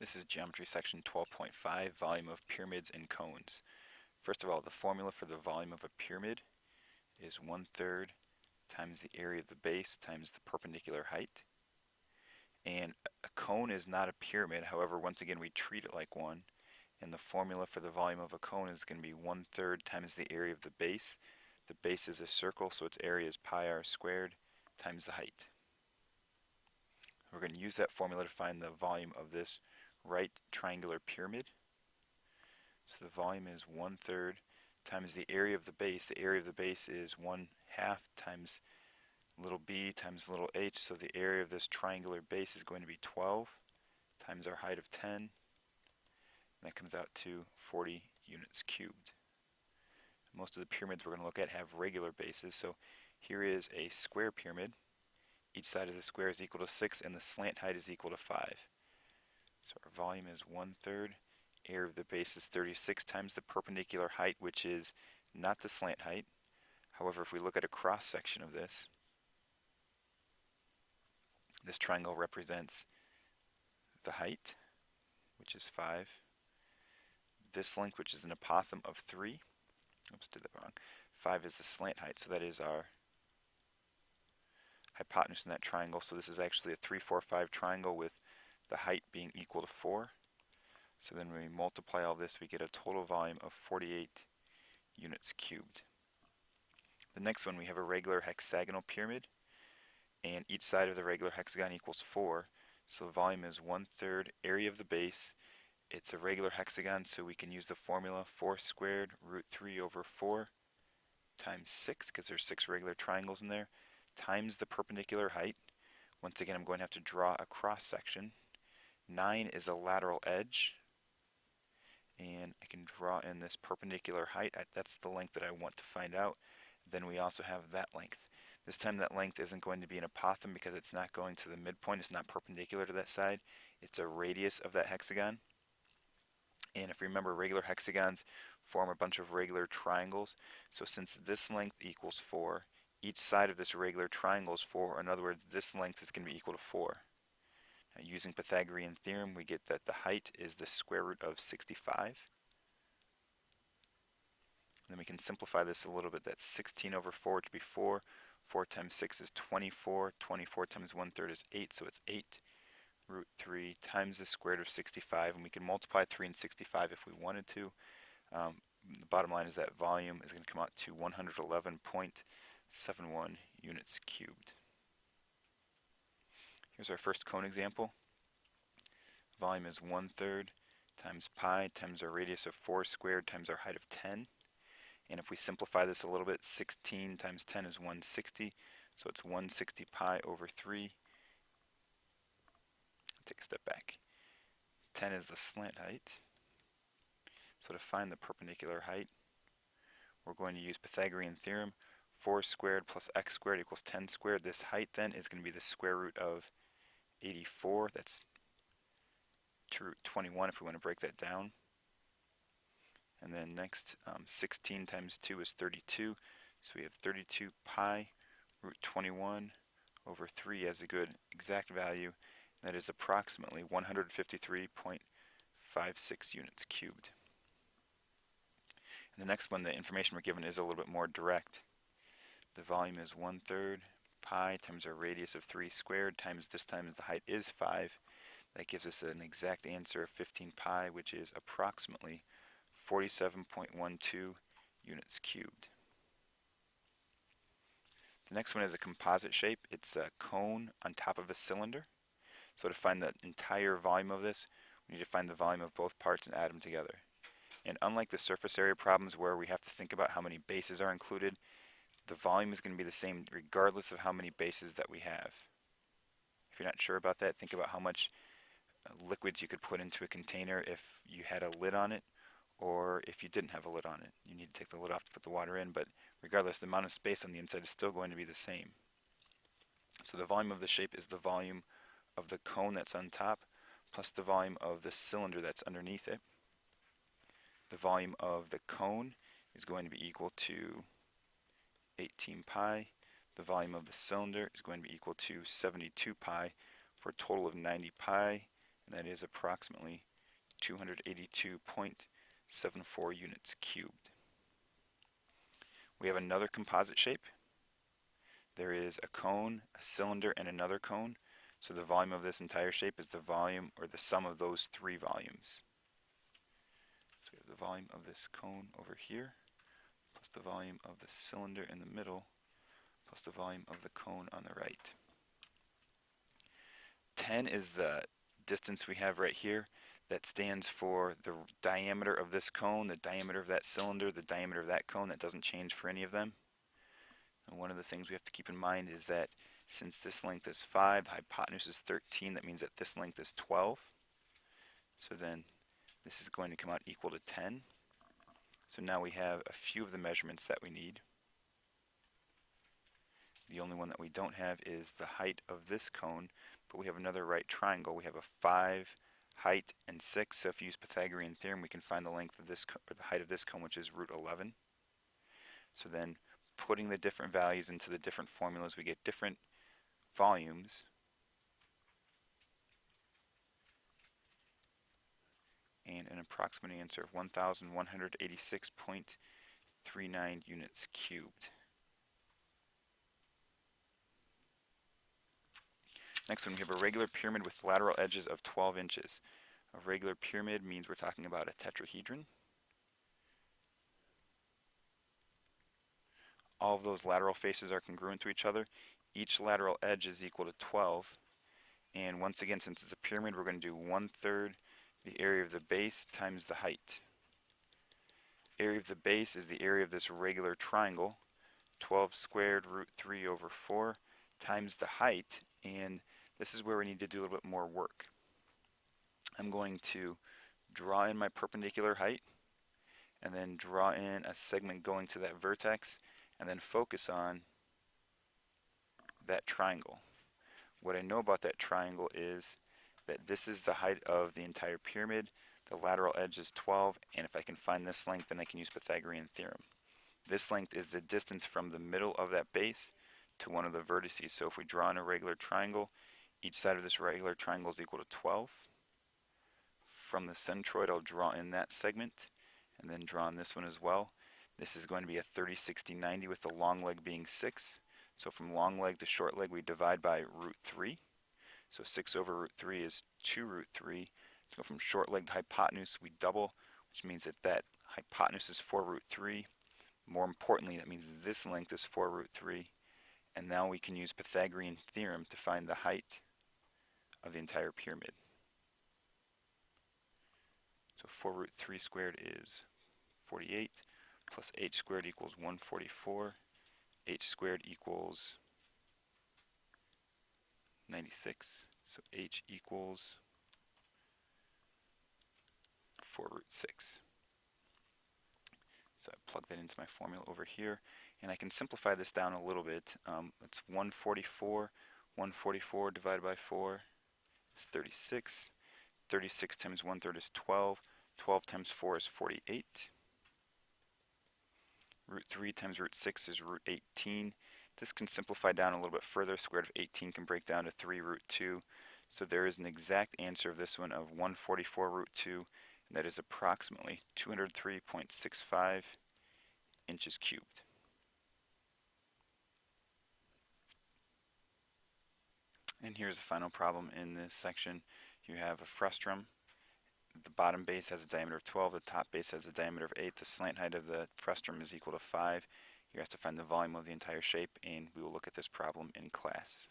This is Geometry Section 12.5, Volume of Pyramids and Cones. First of all, the formula for the volume of a pyramid is 1/3 times the area of the base times the perpendicular height. And a cone is not a pyramid, however, once again we treat it like one. And the formula for the volume of a cone is going to be 1/3 times the area of the base. The base is a circle, so its area is pi r squared times the height. We're going to use that formula to find the volume of this right triangular pyramid. So the volume is 1/3 times the area of the base. The area of the base is 1/2 times little b times little h. So the area of this triangular base is going to be 12 times our height of 10. And that comes out to 40 units cubed. Most of the pyramids we're going to look at have regular bases. So here is a square pyramid. Each side of the square is equal to 6 and the slant height is equal to 5. So our volume is 1/3. Area of the base is 36 times the perpendicular height, which is not the slant height. However, if we look at a cross section of this triangle represents the height, which is 5. This length, which is an apothem of 3. Oops, did that wrong. 5 is the slant height, so that is our hypotenuse in that triangle. So this is actually a 3, 4, 5 triangle with the height being equal to 4. So then when we multiply all this, we get a total volume of 48 units cubed. The next one, we have a regular hexagonal pyramid, and each side of the regular hexagon equals 4. So the volume is 1/3 area of the base. It's a regular hexagon, so we can use the formula 4 squared root 3 over 4 times 6, because there's 6 regular triangles in there, times the perpendicular height. Once again, I'm going to have to draw a cross section. 9 is a lateral edge, and I can draw in this perpendicular height. That's the length that I want to find out. Then we also have that length. This time that length isn't going to be an apothem because it's not going to the midpoint. It's not perpendicular to that side. It's a radius of that hexagon. And if you remember, regular hexagons form a bunch of regular triangles. So since this length equals 4, each side of this regular triangle is 4. In other words, this length is going to be equal to 4. Now, using Pythagorean Theorem, we get that the height is the square root of 65. Then we can simplify this a little bit. That's 16 over 4 to be 4. 4 times 6 is 24. 24 times 1/3 is 8, so it's 8 root 3 times the square root of 65. And we can multiply 3 and 65 if we wanted to. The bottom line is that volume is going to come out to 111.71 units cubed. Here's our first cone example. Volume is 1/3 times pi times our radius of 4 squared times our height of 10. And if we simplify this a little bit, 16 times 10 is 160, so it's 160 pi over 3. Take a step back. 10 is the slant height. So to find the perpendicular height, we're going to use Pythagorean Theorem. 4 squared plus x squared equals 10 squared. This height then is going to be the square root of 84. That's 2 root 21 if we want to break that down. And then next, 16 times 2 is 32. So we have 32 pi root 21 over 3 as a good exact value. That is approximately 153.56 units cubed. And the next one, the information we're given is a little bit more direct. The volume is 1/3 pi times our radius of 3 squared times this time the height is 5. That gives us an exact answer of 15 pi, which is approximately 47.12 units cubed. The next one is a composite shape. It's a cone on top of a cylinder. So to find the entire volume of this, we need to find the volume of both parts and add them together. And unlike the surface area problems where we have to think about how many bases are included, the volume is going to be the same regardless of how many bases that we have. If you're not sure about that, think about how much liquids you could put into a container if you had a lid on it, or if you didn't have a lid on it. You need to take the lid off to put the water in, but regardless, the amount of space on the inside is still going to be the same. So the volume of the shape is the volume of the cone that's on top plus the volume of the cylinder that's underneath it. The volume of the cone is going to be equal to 18 pi. The volume of the cylinder is going to be equal to 72 pi for a total of 90 pi. and that is approximately 282.74 units cubed. We have another composite shape. There is a cone, a cylinder, and another cone. So the volume of this entire shape is the volume, or the sum of those three volumes. So we have the volume of this cone over here, plus the volume of the cylinder in the middle, plus the volume of the cone on the right. 10 is the distance we have right here. That stands for the diameter of this cone, the diameter of that cylinder, the diameter of that cone. That doesn't change for any of them. And one of the things we have to keep in mind is that since this length is 5, hypotenuse is 13, that means that this length is 12. So then this is going to come out equal to 10. So now we have a few of the measurements that we need. The only one that we don't have is the height of this cone, but we have another right triangle. We have a 5, height, and 6. So if you use Pythagorean Theorem, we can find the length of this, or the height of this cone, which is root 11. So then putting the different values into the different formulas, we get different volumes. And an approximate answer of 1,186.39 units cubed. Next one, we have a regular pyramid with lateral edges of 12 inches. A regular pyramid means we're talking about a tetrahedron. All of those lateral faces are congruent to each other. Each lateral edge is equal to 12. And once again, since it's a pyramid, we're going to do 1/3 the area of the base times the height. Area of the base is the area of this regular triangle. 12 squared root 3 over 4 times the height. And this is where we need to do a little bit more work. I'm going to draw in my perpendicular height, and then draw in a segment going to that vertex, and then focus on that triangle. What I know about that triangle is that this is the height of the entire pyramid, the lateral edge is 12, and if I can find this length, then I can use Pythagorean Theorem. This length is the distance from the middle of that base to one of the vertices. So if we draw in a regular triangle, each side of this regular triangle is equal to 12. From the centroid, I'll draw in that segment, and then draw in this one as well. This is going to be a 30, 60, 90 with the long leg being 6. So from long leg to short leg, we divide by root 3. So 6 over root 3 is 2 root 3. To go from short leg to hypotenuse, we double, which means that that hypotenuse is 4 root 3. More importantly, that means this length is 4 root 3. And now we can use Pythagorean Theorem to find the height of the entire pyramid. So 4 root 3 squared is 48, plus h squared equals 144. H squared equals 96. So h equals 4 root 6. So I plug that into my formula over here, and I can simplify this down a little bit. That's 144. 144 divided by 4 is 36. 36 times 1/3 is 12. 12 times 4 is 48. Root 3 times root 6 is root 18. This can simplify down a little bit further. Square root of 18 can break down to 3 root 2. So there is an exact answer of this one of 144 root 2, and that is approximately 203.65 inches cubed. And here's the final problem in this section. You have a frustum. The bottom base has a diameter of 12, the top base has a diameter of 8, the slant height of the frustum is equal to 5. You have to find the volume of the entire shape, and we will look at this problem in class.